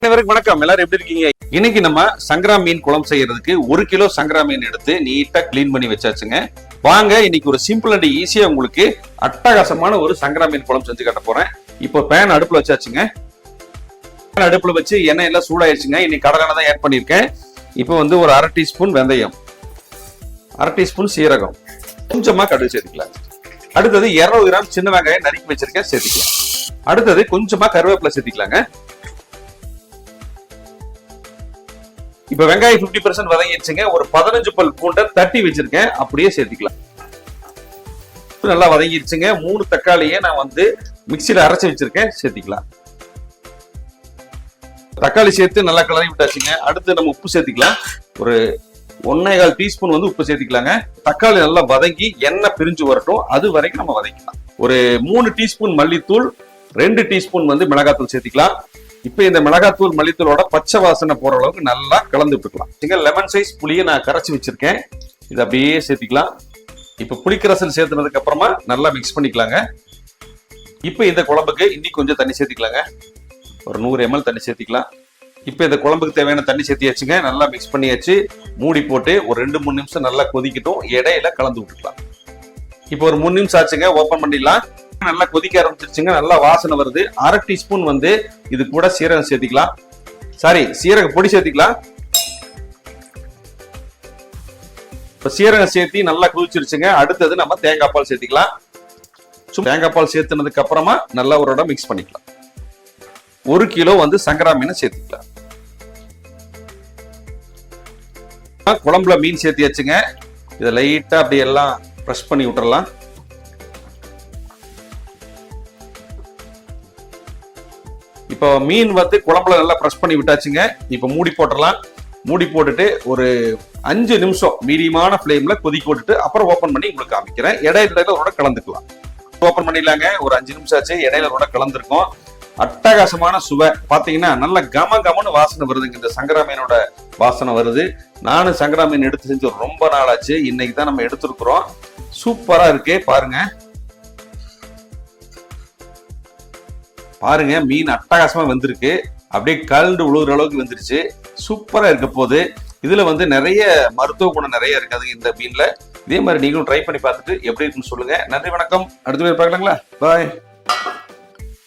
அனைவருக்கும் வணக்கம். எல்லாரும் எப்படி இருக்கீங்க? இன்னைக்கு நம்ம சங்கரா மீன் குழம்பு செய்யறதுக்கு 1 கிலோ சங்கரா மீன் எடுத்து நீட்டா கிளீன் பண்ணி வச்சாச்சுங்க. வாங்க இன்னைக்கு ஒரு சிம்பிள் அண்ட் ஈஸியா உங்களுக்கு அட்டகாசமான ஒரு சங்கரா மீன் குழம்பு செஞ்சு காட்ட போறேன். இப்போ பேன் அடுப்புல வச்சாச்சுங்க. அடுப்புல வச்சு எண்ணெய் எல்லாம் சூடாயிருச்சுங்க. இன்னைக்கு கடலை தான் ஆட் பண்ணிருக்கேன். இப்போ வந்து ஒரு 1/2 டீஸ்பூன் வெந்தயம், 1/2 டீஸ்பூன் சீரகம், கொஞ்சமா கடுகு சேர்த்துக்கலாம். அடுத்தது 200 கிராம் சின்ன வெங்காயம் நறுக்கி வச்சிருக்கேன், சேர்த்துக்கலாம். அடுத்தது கொஞ்சமா கருவேப்பிலை சேர்த்துக்கலாங்க. இப்ப வெங்காயம் 50% வதங்கிடுச்சுங்க. ஒரு 15 பல் பூண்டை தட்டி வச்சிருக்கேன், அப்படியே சேர்த்துக்கலாம். நல்லா வதங்கிடுச்சுங்க. 3 தக்காளியை நான் வந்து மிக்சியில அரைச்சு வச்சிருக்கேன், சேர்த்துக்கலாம். தக்காளி சேர்த்து நல்லா கிளறி விட்டாச்சுங்க. அடுத்து நம்ம உப்பு சேர்த்துக்கலாம். ஒரு 1.25 டீஸ்பூன் வந்து உப்பு சேர்த்துக்கலாங்க. தக்காளி நல்லா வதங்கி எண்ணெய் பிரிஞ்சு வரட்டும், அது வரைக்கும் நம்ம வதக்கலாம். ஒரு 3 டீஸ்பூன் மல்லித்தூள், 2 டீஸ்பூன் வந்து மிளகாத்தூள் சேர்த்துக்கலாம். இப்ப இந்த மிளகாத்தூள் மல்லித்தூளோட பச்சை வாசனை போற அளவுக்கு நல்லா கலந்து விட்டுக்கலாம். லெமன் சைஸ் புளியை நான் கரைச்சி வச்சிருக்கேன், இதை அப்படியே சேர்த்துக்கலாம். இப்ப புளிக்கரசல் சேர்த்துனதுக்கு அப்புறமா நல்லா மிக்ஸ் பண்ணிக்கலாங்க. இப்ப இந்த குழம்புக்கு இன்னி கொஞ்சம் தண்ணி சேர்த்துக்கலாங்க. ஒரு 100 ml தண்ணி சேர்த்துக்கலாம். இப்ப இந்த குழம்புக்கு தேவையான தண்ணி சேர்த்தியாச்சுங்க. நல்லா மிக்ஸ் பண்ணியாச்சு. மூடி போட்டு ஒரு 2-3 நிமிஷம் நல்லா கொதிக்கட்டும். இடையில கலந்து விட்டுக்கலாம். இப்போ ஒரு 3 நிமிஷம் ஆச்சுங்க, ஓபன் பண்ணிடலாம். நல்லா கொதிக்க ஆரம்பிச்சிருச்சுங்க. நல்லா வாசனை வருது. 1/2 டீஸ்பூன் வந்து இது கூட சீரகம் சேர்த்திக்கலாம். சீரக பொடி சேர்த்திக்கலாம். இப்ப சீரகம் சேர்த்தி நல்லா கொதிச்சிருச்சுங்க. அடுத்தது நம்ம தேங்காய் பால் சேர்த்திக்கலாம். தேங்காய் பால் சேர்த்துனதுக்கு அப்புறமா நல்லா ஒரு இடம் மிக்ஸ் பண்ணிக்கலாம். 1 கிலோ வந்து சங்கரா மீனை சேர்த்துக்கலாம். குழம்புல மீன் சேர்த்தியாச்சுங்க. இதை லைட்டா அப்படி எல்லாம் பிரஷ் பண்ணி விட்டுறலாம். இப்போ மீன் வந்து குழம்புல நல்லா பிரஷ் பண்ணி விட்டாச்சுங்க. இப்போ மூடி போட்டுடலாம். மூடி போட்டுட்டு ஒரு 5 நிமிஷம் மீடியமான ஃப்ளேம்ல கொதிக்க விட்டுட்டு அப்புறம் ஓபன் பண்ணி உங்களுக்கு காமிக்கிறேன். இடையில கூட கலந்துக்கலாம். ஓபன் பண்ணிடலாங்க. ஒரு 5 நிமிஷம் ஆச்சு. இடையில கூட கலந்துருக்கோம். அட்டகாசமான சுவை பாத்தீங்கன்னா நல்ல கமன்னு வாசனை வருதுங்க. இந்த சங்கரா மீனோட வாசனை வருது. நானும் சங்கரா மீன் எடுத்து செஞ்சு ரொம்ப நாள் ஆச்சு. இன்னைக்கு தான் நம்ம எடுத்துருக்குறோம். சூப்பரா இருக்கு. பாருங்க மீன் அட்டகாசமா வந்திருக்கு. அப்படியே கலந்து உழுகுற அளவுக்கு வந்துருச்சு. சூப்பரா இருக்க போது. இதுல வந்து நிறைய மருத்துவ குணம் நிறைய இருக்காது இந்த மீன்ல. இதே மாதிரி நீங்களும் ட்ரை பண்ணி பார்த்துட்டு எப்படி இருக்குன்னு சொல்லுங்க. நன்றி, வணக்கம். அடுத்த பேர் பார்க்கலாங்களா? பாய்.